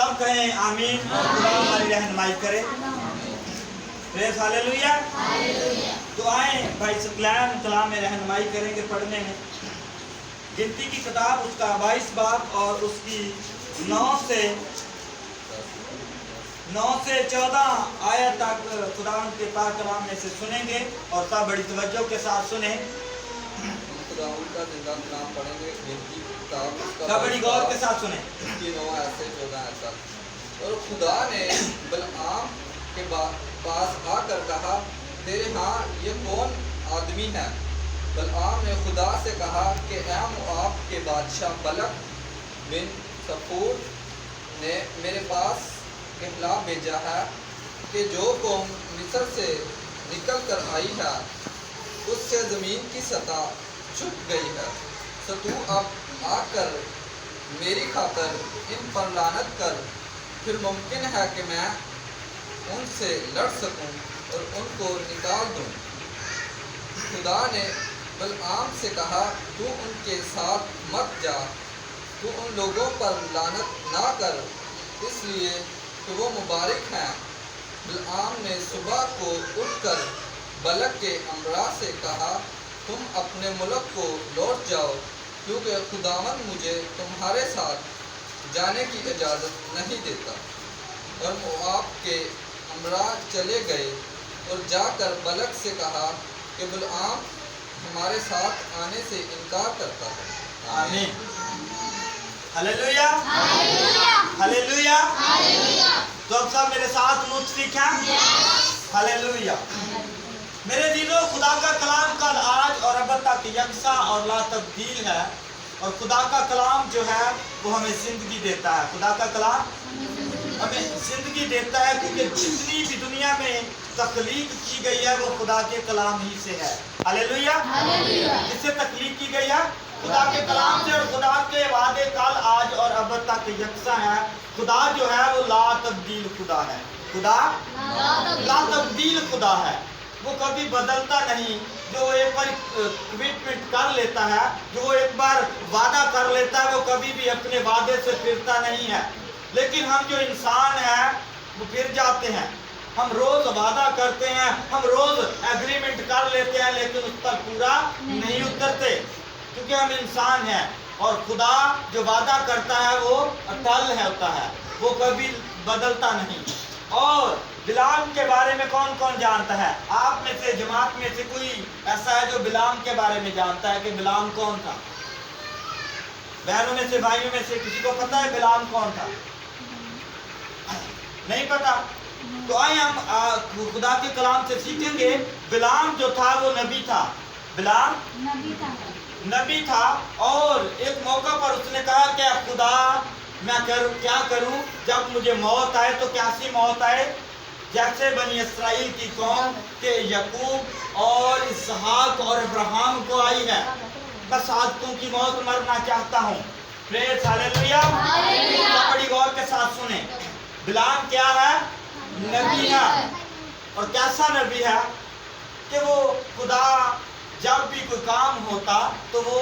सब कहें आमीन। खुदा हमारी रहनुमाई करे। Praise hallelujah. तो आए भाई कलाम में रहनुमाई करेंगे पढ़ने में। गिनती की किताब उसका 22 बाब और उसकी 9 से 14 आयत तक खुदावंद के पाक कलाम में से सुनेंगे और सब बड़ी तवज्जो के साथ सुने। खुदावंद का जिंदा कलाम पढ़ेंगे। गिनती की किताब उसका सब बड़ी गौर के साथ सुने। 9 ऐसे 14 ऐसा। और खुदा ने बलआम के पास आकर कहा, तेरे यहाँ ये कौन आदमी है? बलआम ने खुदा से कहा कि ऐ मोआब के बादशाह बलक बिन सफूर ने मेरे पास कहला भेजा है कि जो कौम मिस्र से निकल कर आई है उससे ज़मीन की सतह छुप गई है। सो तू अब आकर मेरी खातर इन पर लानत कर, फिर मुमकिन है कि मैं उनसे लड़ सकूं और उनको निकाल दूं। खुदा ने बलआम से कहा, तू उनके साथ मत जा, तू उन लोगों पर लानत ना कर, इसलिए कि वो मुबारक हैं। बलआम ने सुबह को उठकर बलक के अमरा से कहा, तुम अपने मुल्क को लौट जाओ, क्योंकि खुदावंद मुझे तुम्हारे साथ जाने की इजाज़त नहीं देता। और मोआब के अमरा चले गए और जाकर बलक से कहा कि बलआम हमारे साथ आने से इनकार करता है। आमीन। Hallelujah, hallelujah. तो अब सब मेरे साथ मुत्फिक हैं। हालेलुया। मेरे दिलों, खुदा का कलाम कल आज और अब तक यकसा और ला तब्दील है। और खुदा का कलाम जो है वो हमें जिंदगी देता है। खुदा का कलाम हमें जिंदगी देता है, क्योंकि जितनी भी दुनिया में तख्लीक की गई है वो खुदा के कलाम ही से है। हालेलुया। किससे तख्लीक की गई है? खुदा के कलाम से। और खुदा के वादे कल आज और अब तक यकसा है। खुदा जो है वो ला तब्दील खुदा है। खुदा ला तब्दील खुदा है। वो कभी बदलता नहीं। जो एक बार कमिटमेंट कर लेता है, जो एक बार वादा कर लेता है, वो कभी भी अपने वादे से फिरता नहीं है। लेकिन हम जो इंसान हैं वो फिर जाते हैं। हम रोज वादा करते हैं, हम रोज एग्रीमेंट कर लेते हैं, लेकिन उस पर पूरा नहीं उतरते, क्योंकि हम इंसान हैं। और खुदा जो वादा करता है वो अटल होता है, वो कभी बदलता नहीं। और बिलाम के बारे में कौन कौन जानता है? आप में से, जमात में से कोई ऐसा है जो बिलाम के बारे में जानता है कि बिलाम कौन था? बहनों में से, भाइयों में से किसी को पता है बिलाम कौन था? नहीं पता? तो आइए हम खुदा के कलाम से सीखेंगे। बिलाम जो था वो नबी था। बिलाम नबी था। और एक मौका पर उसने कहा कि खुदा मैं क्या करूं जब मुझे मौत आए, तो कैसी मौत आए? जैसे बनी इस्राइल की कौम के यकूब और इसहाक और अब्राहम को आई है, मैं सादकों की मौत मरना चाहता हूँ। Praise hallelujah. बड़ी गौर के साथ सुने। बिलाम क्या है? नबी है। और कैसा नबी है कि वो खुदा जब भी कोई काम होता तो वो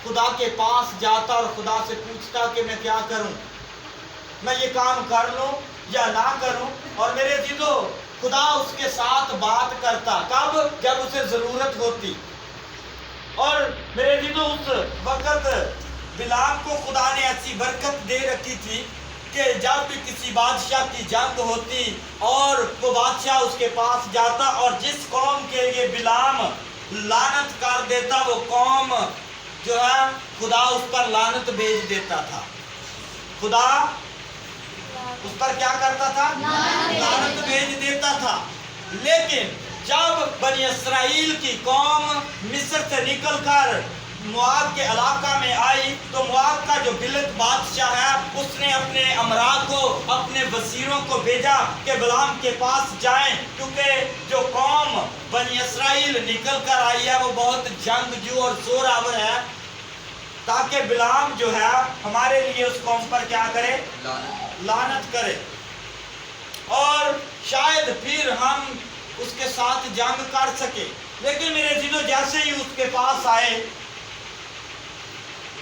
खुदा के पास जाता और खुदा से पूछता कि मैं क्या करूं, मैं ये काम कर लूं या ना करूं। और मेरे दिलो, खुदा उसके साथ बात करता कब? जब उसे जरूरत होती। और मेरे दिलो, उस वक्त बिलाम को खुदा ने ऐसी बरकत दे रखी थी कि जब भी किसी बादशाह की जंग होती और वो बादशाह उसके पास जाता और जिस कौम के लिए बिलाम लानत कर देता, वो कौम जो है खुदा उस पर लानत भेज देता था। खुदा उस पर क्या करता था? लानत भेज देता था। लेकिन जब बनी इस्राइल की कौम मिस्र से निकलकर मोआब के इलाका में आई, तो मोआब का जो बिलत बादशाह है उसने अपने अमरा को, अपने वजीरों को भेजा कि बिलाम के पास जाएं, क्योंकि जो कौम बनी इस्राइल निकल कर आई है वो बहुत जंगजू और जोरावर है, ताकि बिलाम जो है हमारे लिए उस कौम पर क्या करे? लानत करे। और शायद फिर हम उसके साथ जंग कर सके। लेकिन मेरे दिलों, जैसे ही उसके पास आए,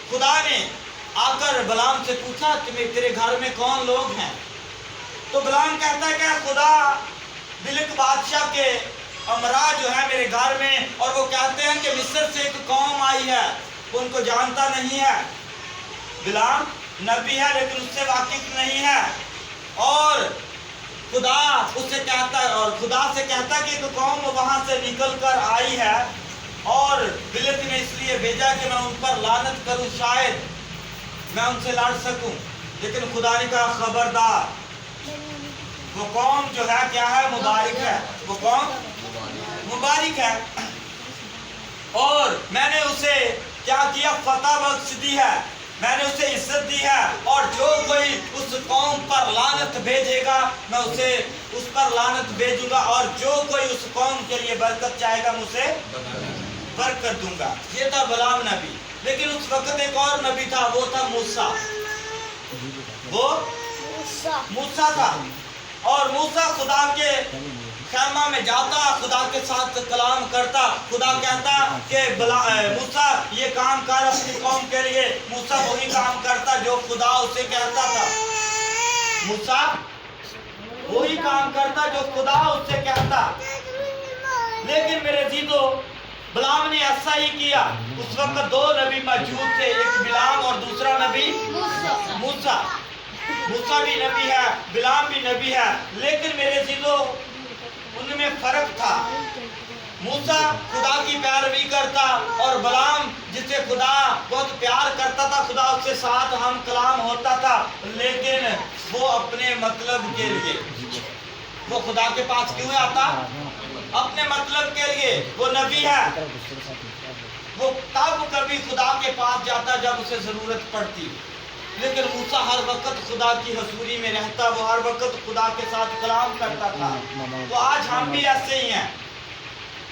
खुदा ने आकर बिलाम से पूछा कि तेरे घर में कौन लोग हैं। तो बिलाम कहता है कि खुदा बिलक बादशाह के अमरा जो है मेरे घर में, और वो कहते हैं कि मिस्र से एक कौम आई है, उनको जानता नहीं है। बिलाम नबी है लेकिन उससे वाकिफ नहीं है, और खुदा उससे कहता है, और खुदा से कहता है कि एक कौम वहां से निकल कर आई है, और बिलक ने इसलिए भेजा कि मैं उन पर लानत करूं, शायद मैं उनसे लड़ सकूं। लेकिन खुदा ने कहा खबरदार, वो कौम जो है क्या है, मुबारक है, वो कौम मुबारक है। और मैंने उसे क्या किया, फतह बख्श दी है, मैंने उसे इज्जत दी है, और जो कोई उस कौम पर लानत भेजेगा मैं उसे उस पर लानत भेजूंगा, और जो कोई उस कौम के लिए बरकत चाहेगा मैं उसे बरकत दूंगा। ये था बिलाम नबी। लेकिन उस वक्त एक और नबी था, वो था मूसा। वो मूसा था, और मूसा खुदा के खैमा में जाता, खुदा के साथ कलाम करता। खुदा कहता कि मूसा ये काम कर अपनी कौम के लिए। मूसा वही काम करता जो खुदा उसे कहता था। मूसा वही काम करता जो खुदा उससे कहता। लेकिन मेरे जीतो बिलाम ने ऐसा ही किया। उस वक्त दो नबी मौजूद थे, एक बिलाम और दूसरा नबी मूसा। मूसा भी नबी है, बिलाम भी नबी है, लेकिन मेरे जीतो उनमें फर्क था। मूसा खुदा की पैरवी करता, और बिलाम जिसे खुदा बहुत प्यार करता था, खुदा उसके साथ हम कलाम होता था, लेकिन वो अपने मतलब के लिए। वो खुदा के पास क्यों आता? अपने मतलब के लिए। वो नबी है, वो तब कभी खुदा के पास जाता जब उसे जरूरत पड़ती। लेकिन मूसा हर वक्त खुदा की हजूरी में रहता, वो हर वक्त खुदा के साथ कलाम करता था। तो आज हम भी ऐसे ही हैं।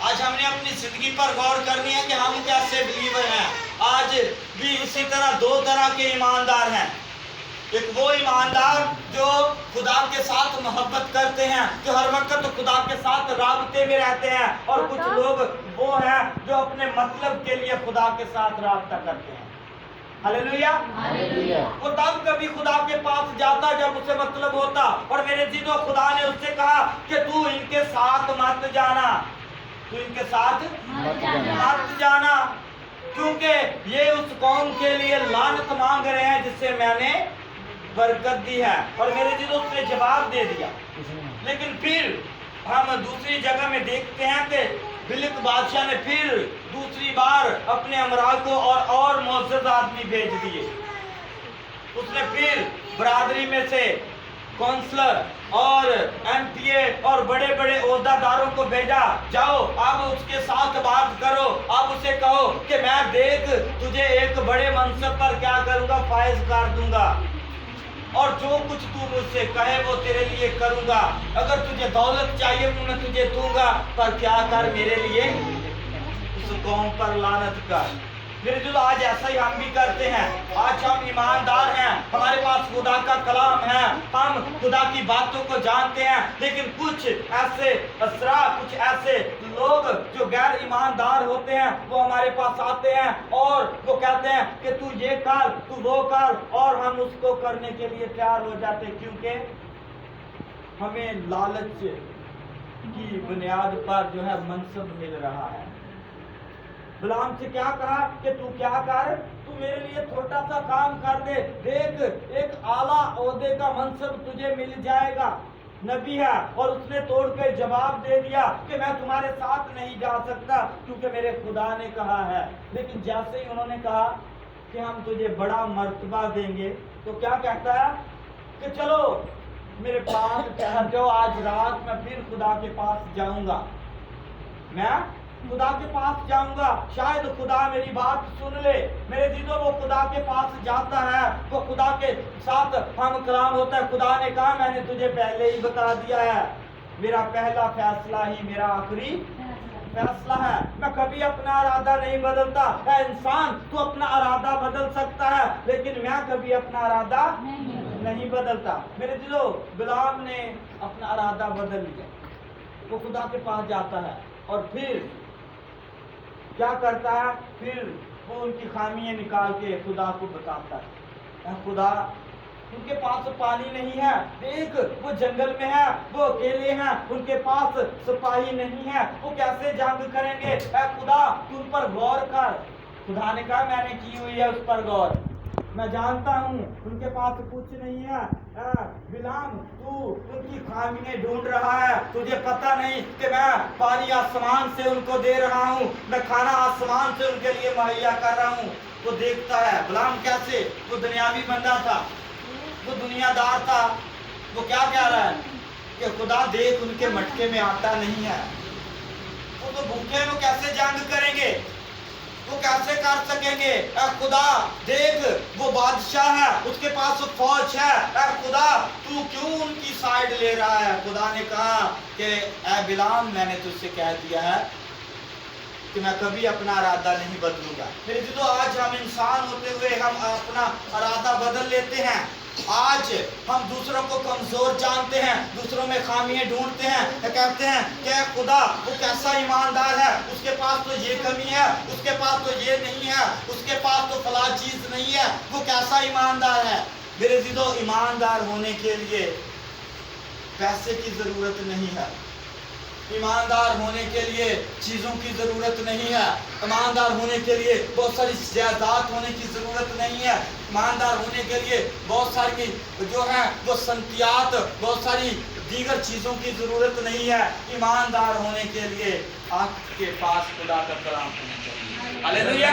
आज हमने अपनी जिंदगी पर गौर करनी है कि हम कैसे बिलीवर हैं। आज भी इसी तरह दो तरह के ईमानदार हैं। एक वो ईमानदार जो खुदा के साथ मोहब्बत करते हैं, जो हर वक्त खुदा के साथ राबते में रहते हैं, और कुछ लोग वो हैं जो अपने मतलब के लिए खुदा के साथ राबता करते हैं। हालेलुया। वो तब कभी खुदा के पास जाता जब उसे मतलब होता। और मेरे जीतो खुदा ने उससे कहा कि तू इनके साथ मत जाना, तू इनके साथ मत जाना, क्योंकि ये उस कौम के लिए लानत मांग रहे हैं जिससे मैंने बरकत दी है। और मेरे जीतो उसने जवाब दे दिया। लेकिन फिर हम दूसरी जगह में देखते हैं कि बिलक बादशाह ने फिर दूसरी बार अपने अमरा को और मुअज़्ज़ज़ आदमी भेज दिए। उसने फिर बरादरी में से काउंसलर और एमपीए और बड़े बड़े ओहदेदारों को भेजा, जाओ अब उसके साथ बात करो, अब उसे कहो कि मैं देख तुझे एक बड़े मनसब पर क्या करूंगा, फायज कर दूंगा, और जो कुछ तू मुझसे कहे वो तेरे लिए करूंगा। अगर तुझे दौलत चाहिए मैं तुझे दूंगा, पर क्या कर मेरे लिए उस कौम पर लानत कर। मेरे जो आज ऐसा ही हम भी करते हैं। आज हम ईमानदार हैं, हमारे पास खुदा का कलाम है, हम खुदा की बातों को जानते हैं, लेकिन कुछ ऐसे असरा, कुछ ऐसे लोग जो गैर ईमानदार होते हैं वो हमारे पास आते हैं और वो कहते हैं कि तू ये कर, तू वो कर, और हम उसको करने के लिए तैयार हो जाते हैं, क्योंकि हमें लालच की बुनियाद पर जो है मनसब मिल रहा है। बिलाम से क्या कहा कि तू क्या कर, तू मेरे लिए छोटा सा काम कर दे, देख एक आला ओहदे का मनसब तुझे मिल जाएगा। नबी है, और उसने तोड़ के जवाब दे दिया कि मैं तुम्हारे साथ नहीं जा सकता क्योंकि मेरे खुदा ने कहा है। लेकिन जैसे ही उन्होंने कहा कि हम तुझे बड़ा मर्तबा देंगे, तो क्या कहता है कि चलो मेरे पास ठहर जाओ, आज रात मैं फिर खुदा के पास जाऊंगा, मैं खुदा के पास जाऊंगा, शायद खुदा मेरी बात सुन ले। मेरे जीतो वो खुदा के पास जाता है, वो खुदा के साथ हम कलाम होता है। खुदा ने कहा मैंने तुझे पहले ही बता दिया है, मेरा पहला फैसला ही मेरा आखिरी फैसला है, मैं कभी अपना इरादा नहीं बदलता। है इंसान तू अपना इरादा बदल सकता है, लेकिन मैं कभी अपना इरादा नहीं बदलता। मेरे दिलो बिलाम ने अपना इरादा बदल लिया, वो खुदा के पास जाता है और फिर क्या करता है, फिर वो उनकी खामियां निकाल के खुदा को बताता है। اے خدا ان کے پاس پانی نہیں ہے، دیکھ وہ جنگل میں ہے، وہ اکیلے ہیں، ان کے پاس سپاہی نہیں ہے، وہ کیسے جنگ کریں گے؟ اے خدا تو ان پر غور کر۔ خدا نے کہا میں نے کی ہوئی ہے اس پر غور، میں جانتا ہوں ان کے پاس کچھ نہیں ہے۔ بلعام تو ان کی خامیاں ڈھونڈ رہا ہے، تجھے پتہ نہیں کہ میں پانی آسمان سے ان کو دے رہا ہوں، میں کھانا آسمان سے ان کے لیے مہیا کر رہا ہوں۔ وہ دیکھتا ہے بلعام کیسے، وہ دنیاوی بندہ تھا، وہ دنیا دار تھا، وہ کیا کہہ رہا ہے کہ خدا دیکھ ان کے مٹکے میں آٹا نہیں ہے، وہ تو بھوکے ہیں، وہ کیسے جنگ کریں گے، وہ کیسے کر سکیں گے؟ اے خدا دیکھ وہ بادشاہ ہے، اس کے پاس فوج ہے، اے خدا تو کیوں ان کی سائیڈ لے رہا ہے؟ خدا نے کہا کہ اے بلعام میں نے تجھ سے کہہ دیا ہے کہ میں کبھی اپنا ارادہ نہیں بدلوں گا۔ میرے جو آج ہم انسان ہوتے ہوئے ہم اپنا ارادہ بدل لیتے ہیں، آج ہم دوسروں کو کمزور جانتے ہیں، دوسروں میں خامیاں ڈھونڈتے ہیں، کہتے ہیں کہ اے خدا وہ کیسا ایماندار ہے، اس کے پاس تو یہ کمی ہے، اس کے پاس تو یہ نہیں ہے، اس کے پاس تو فلاں چیز نہیں ہے، وہ کیسا ایماندار ہے۔ میرے عزیزو ایماندار ہونے کے لیے پیسے کی ضرورت نہیں ہے، ایماندار ہونے کے لیے چیزوں کی ضرورت نہیں ہے، ایماندار ہونے کے لیے بہت ساری جائیداد ہونے کی ضرورت نہیں ہے، ایماندار ہونے کے لیے بہت ساری جو ہے وہ سنتیات، بہت ساری دیگر چیزوں کی ضرورت نہیں ہے۔ ایماندار ہونے کے لیے آپ کے پاس خدا کا کلام ہونا چاہیے۔ ہاللیلویہ۔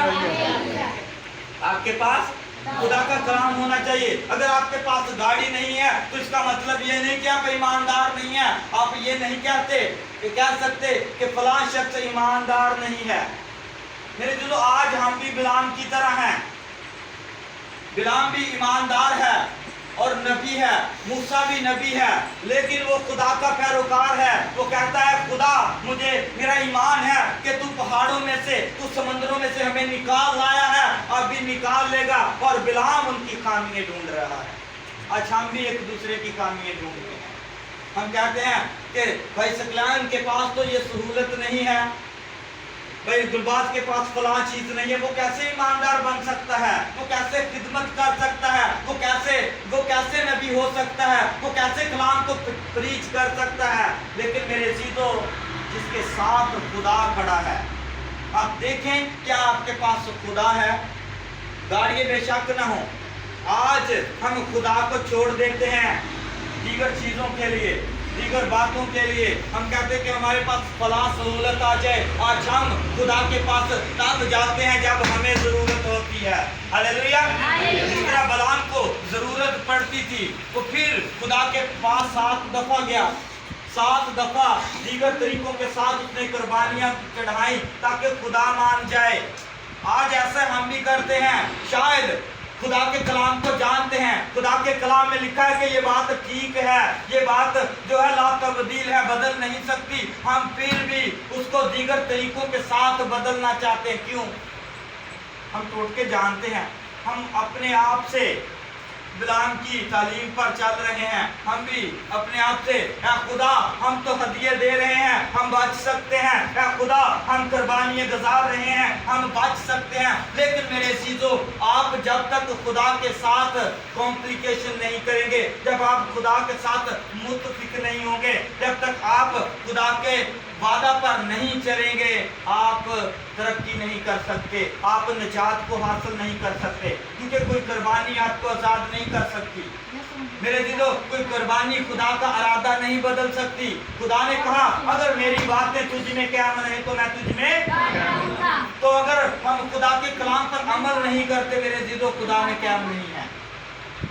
آپ کے پاس خدا کا کلام ہونا چاہیے۔ اگر آپ کے پاس گاڑی نہیں ہے تو اس کا مطلب یہ نہیں کہ آپ ایماندار نہیں ہیں، آپ یہ نہیں کہہ سکتے کہ فلاں شخص ایماندار نہیں ہے۔ میرے دلو آج ہم بھی بلعام کی طرح ہیں، بلعام بھی ایماندار ہے اور نبی ہے، موسیٰ بھی نبی ہے، لیکن وہ خدا کا پیروکار ہے۔ وہ کہتا ہے خدا مجھے میرا ایمان ہے کہ تو پہاڑوں میں سے، تو سمندروں میں سے ہمیں نکال لایا ہے، اب بھی نکال لے گا۔ اور بلعام ان کی خامیاں ڈھونڈ رہا ہے۔ آج ہم بھی ایک دوسرے کی خامیاں ڈھونڈتے ہیں، ہم کہتے ہیں کہ بھائی سکلان کے پاس تو یہ سہولت نہیں ہے، بھائی گلباز کے پاس فلاں چیز نہیں ہے، وہ کیسے ایماندار بن سکتا ہے، وہ کیسے خدمت کر سکتا ہے، وہ کیسے نبی ہو سکتا ہے، وہ کیسے کلام کو پریچ کر سکتا ہے۔ لیکن میرے عزیزو جس کے ساتھ خدا کھڑا ہے، آپ دیکھیں کیا آپ کے پاس خدا ہے؟ گاڑی بے شک نہ ہو، آج ہم خدا کو چھوڑ دیتے ہیں دیگر چیزوں کے لیے، دیگر باتوں کے لیے۔ ہم کہتے ہیں کہ ہمارے پاس فلاں سہولت آ جائے، آج ہم خدا کے پاس تب جاتے ہیں جب ہمیں ضرورت ہوتی ہے۔ ہاللیلویہ۔ جس طرح بلعام کو ضرورت پڑتی تھی، وہ پھر خدا کے پاس 7 دفعہ گیا، 7 دفعہ دیگر طریقوں کے ساتھ اس نے قربانیاں چڑھائیں تاکہ خدا مان جائے۔ آج ایسے ہم بھی کرتے ہیں، شاید خدا کے کلام کو جانتے ہیں، خدا کے کلام میں لکھا ہے کہ یہ بات ٹھیک ہے، یہ بات جو ہے لا تبدیل ہے، بدل نہیں سکتی، ہم پھر بھی اس کو دیگر طریقوں کے ساتھ بدلنا چاہتے ہیں۔ کیوں؟ ہم ٹوٹکے جانتے ہیں، ہم اپنے آپ سے بلعام کی تعلیم پر چل رہے ہیں، ہم بھی اپنے آپ سے اے خدا ہم تو ہدیے دے رہے ہیں، ہم بچ سکتے ہیں، اے خدا ہم قربانیاں گزار رہے ہیں، ہم بچ سکتے ہیں۔ لیکن میرے عزیزو آپ جب تک خدا کے ساتھ کمپلیکیشن نہیں کریں گے، جب آپ خدا کے ساتھ متفق نہیں ہوں گے، جب تک آپ خدا کے وعدہ پر نہیں چلیں گے، آپ ترقی نہیں کر سکتے، آپ نجات کو حاصل نہیں کر سکتے، کیونکہ کوئی قربانی آپ کو آزاد نہیں کر سکتی۔ میرے دلو کوئی قربانی خدا کا ارادہ نہیں بدل سکتی۔ خدا نے کہا اگر میری باتیں تجھ میں قائم رہے تو میں تجھ میں، تو اگر ہم خدا کے کلام پر عمل نہیں کرتے میرے دلو خدا میں قائم نہیں ہے،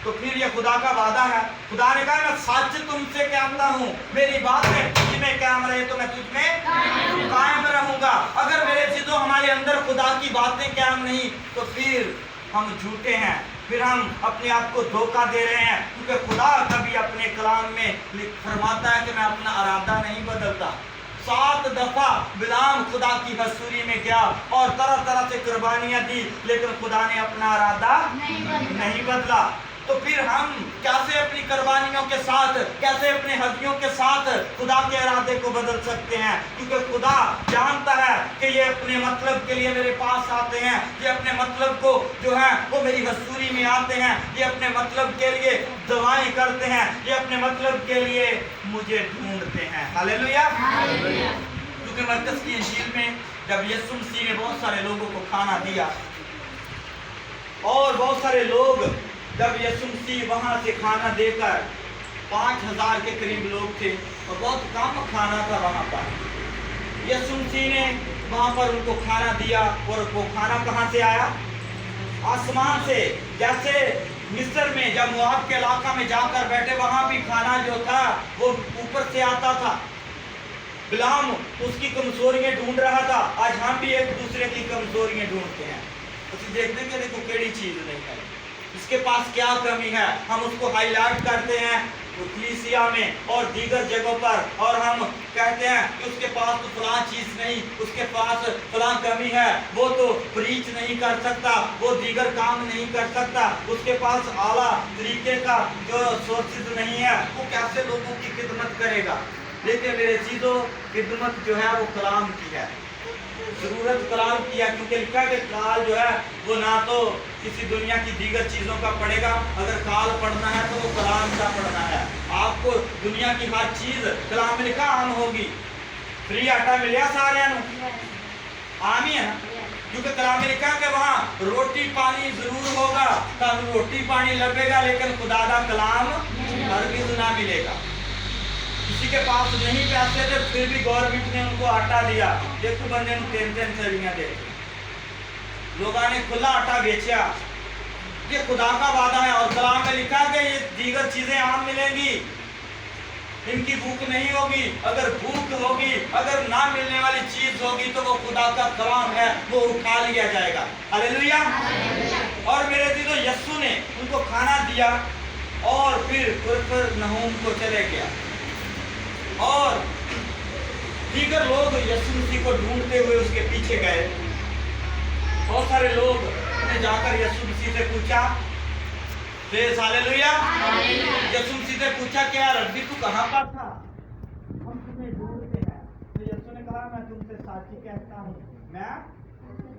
تو پھر یہ خدا کا وعدہ ہے۔ خدا نے کہا میں سچ تم سے کہتا ہوں، میری باتیں تجھ میں قائم رہے تو میں تجھ میں قائم رہوں گا۔ اگر میرے عزیزو ہمارے اندر خدا کی باتیں قائم نہیں تو پھر ہم جھوٹے ہیں، پھر ہم اپنے آپ کو دھوکہ دے رہے ہیں، کیونکہ خدا کبھی اپنے کلام میں فرماتا ہے کہ میں اپنا ارادہ نہیں بدلتا۔ 7 دفعہ بلعام خدا کی حضوری میں گیا اور طرح طرح سے قربانیاں دی، لیکن خدا نے اپنا ارادہ نہیں بدلا۔ तो फिर हम कैसे अपनी कुर्बानियों के साथ, कैसे अपने हदियों के साथ खुदा के इरादे को बदल सकते हैं? क्योंकि खुदा जानता है कि ये अपने मतलब के लिए मेरे पास आते हैं, ये अपने मतलब को जो है वो मेरी हसूरी में आते हैं, ये अपने मतलब के लिए दवाएं करते हैं, ये अपने मतलब के लिए मुझे ढूंढते हैं। हालेलुया। क्योंकि मरकज़ की इंजील में जब यीशु मसीह ने बहुत सारे लोगों को खाना दिया और बहुत सारे लोग जब यीशु मसीह वहाँ से खाना देकर 5000 के करीब लोग थे और बहुत कम खाना था वहाँ पर, यीशु मसीह ने वहाँ पर उनको खाना दिया और वो खाना कहाँ से आया? आसमान से। जैसे मिस्र में जब मोआब के इलाका में जाकर बैठे वहाँ भी खाना जो था वो ऊपर से आता था। बिलाम उसकी कमजोरियां ढूंढ रहा था। आज हम भी एक दूसरे की कमजोरियां ढूंढते हैं, उसे देखने के देखो केड़ी चीज नहीं है, इसके पास क्या कमी है, हम उसको हाईलाइट करते हैं कलीसिया में और दीगर जगहों पर, और हम कहते हैं कि उसके पास तो फलां चीज नहीं, उसके पास फलां कमी है, वो तो प्रीच नहीं कर सकता, वो दीगर काम नहीं कर सकता, उसके पास आला तरीके का जो सोर्सेज नहीं है, वो कैसे लोगों की खिदमत करेगा? लेकिन मेरे चीजों खिदमत जो है वो कलाम की है, जरूरत कलाम की है। क्योंकि लिखा कि काल जो है वो ना तो किसी दुनिया की दीगर चीजों का पढ़ेगा, अगर काल पढ़ना है तो वो कलाम का पढ़ना है। आपको दुनिया की हर चीज कलाम में लिखा आम होगी। फ्री आटा मिलिया सारे आम ही है ना, क्योंकि कलाम में लिखा कि वहाँ रोटी पानी जरूर होगा, तब रोटी पानी लगेगा, लेकिन खुदा का कलाम हरगिज़ ना मिलेगा। किसी के पास नहीं पैसे थे फिर भी गवर्नमेंट ने उनको आटा दिया, देखो बंदे ने 3-3 सड़ियां दे, लोगों ने खुला आटा बेचा। ये खुदा का वादा है और कलाम में लिखा कि ये दीगर चीजें आम मिलेंगी, इनकी भूख नहीं होगी। अगर भूख होगी, अगर ना मिलने वाली चीज होगी तो वो खुदा का कलाम है, वो उठा लिया जाएगा। हालेलुया। और मेरे दिलो यस्सु ने उनको खाना दिया और फिर नहूम को चले गया और दीगर लोग यीशु मसीह को ढूंढते हुए उसके पीछे गए। बहुत सारे लोग ने जाकर यीशु मसीह से पूछा, हालेलुया, यीशु मसीह से पूछा क्या रब्बी तू कहाँ पर था, हम तुम्हें ढूंढते हैं। तो यीशु ने कहा मैं तुमसे सच कहता हूँ, मैं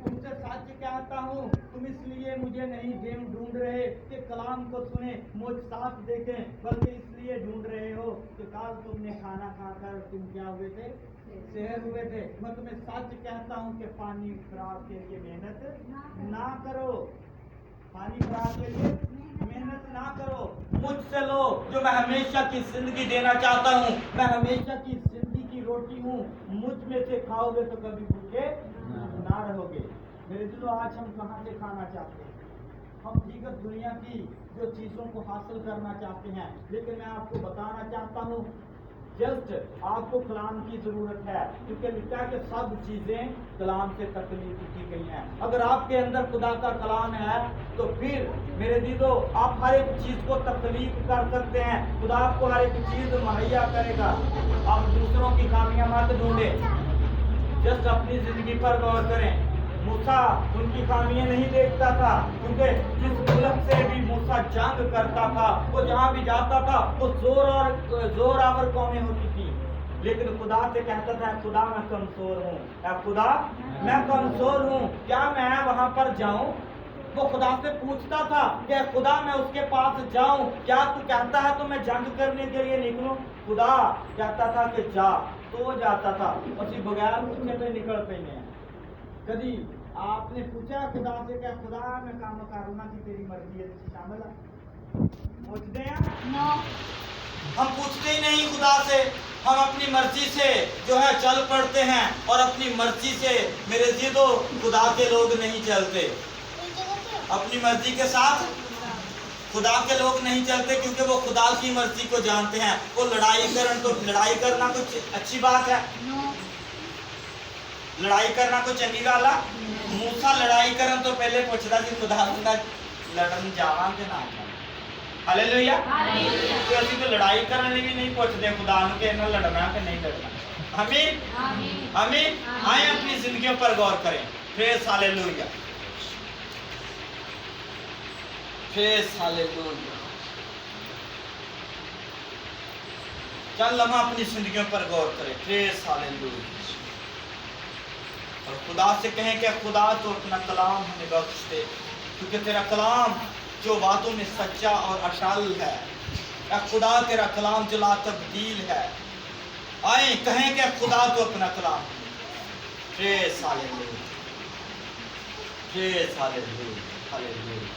तुमसे सच कहता हूँ, तुम इसलिए मुझे नहीं ढूंढ रहे कि कलाम को सुने मुझ साथ देखें, बल्कि इसलिए ढूंढ रहे हो कि कल तुमने खाना खाकर तुम क्या हुए थे, सेहर हुए थे। मैं तुम्हें सच कहता हूँ कि पानी खुराक के लिए मेहनत ना करो, पानी खुराक के लिए मेहनत ना करो, मुझसे लो जो मैं हमेशा की जिंदगी देना चाहता हूँ। मैं हमेशा की जिंदगी की रोटी हूँ, मुझ में से खाओगे तो कभी भूखे ना रहोगे। मेरे दिलो आज हम कहाँ से खाना चाहते हैं? हम दीगर दुनिया की जो चीजों को हासिल करना चाहते हैं, लेकिन मैं आपको बताना चाहता हूँ जस्ट आपको कलाम की जरूरत है, क्योंकि लिखा है कि सब चीजें कलाम से तकलीफ की गई हैं। अगर आपके अंदर खुदा का कलाम है तो फिर मेरे दिलो आप हर एक चीज को तकलीफ कर सकते हैं, खुदा आपको हर एक चीज मुहैया करेगा। आप दूसरों की खामियां मत ढूंढे, जस्ट अपनी जिंदगी पर गौर करें। मूसा उनकी खामियां नहीं देखता था, क्योंकि जिस मुल्क से भी मूसा जंग करता था, वो जहां भी जाता था वो जोर आवर कौमें होती थी, लेकिन खुदा से कहता था खुदा मैं कमजोर हूँ, खुदा मैं कमजोर हूँ, क्या मैं वहां पर जाऊं? वो खुदा से पूछता था कि खुदा मैं उसके पास जाऊं, क्या तू कहता है तो मैं जंग करने के लिए निकलूं? खुदा कहता था कि जा, तो वो जाता था, उसी बगैर पूछे तो निकल पे हैं। कभी आपने पूछा खुदा से क्या खुदा मैं काम करूँगा कि तेरी मर्जी है शामिल है? पूछते हैं no. हम पूछते ही नहीं खुदा से, हम अपनी मर्जी से जो है चल पड़ते हैं और अपनी मर्जी से मेरे जिदो खुदा के लोग नहीं चलते, अपनी मर्जी के साथ खुदा के लोग नहीं चलते, क्योंकि वो खुदा की मर्जी को जानते हैं। वो लड़ाई करन तो लड़ाई करना कुछ अच्छी बात है, लड़ाई करना कोई चंगी गल है। मूसा लड़ाई करन तो पहले पूछता सी खुदा बंदा लड़न जावां कि ना जावां। हालेलुया। तो ਅਸੀਂ तो लड़ाई करने ਲਈ भी नहीं पूछते खुदा ਨੂੰ कि ਇਹਨਾਂ लड़ना कि नहीं लड़ना। आमीन। आए अपनी जिंदगियों पर गौर करें। Praise hallelujah, praise hallelujah. चंद लम्हा अपनी जिंदगियों पर गौर करें। Praise hallelujah. और खुदा से कहें कि खुदा तो अपना कलाम हमें बख्श दे, क्योंकि तेरा कलाम जो बातों में सच्चा और अशाल है, या खुदा तेरा कलाम जो ला तब्दील है। आए कहें कि खुदा तो अपना कलाम। Praise hallelujah, praise hallelujah, hallelujah.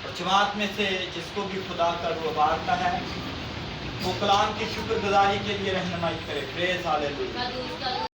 और जमात में से जिसको भी खुदा का रूह बारता है, वो कलाम की शुक्रगुजारी के लिए रहनुमाई करे। Praise hallelujah.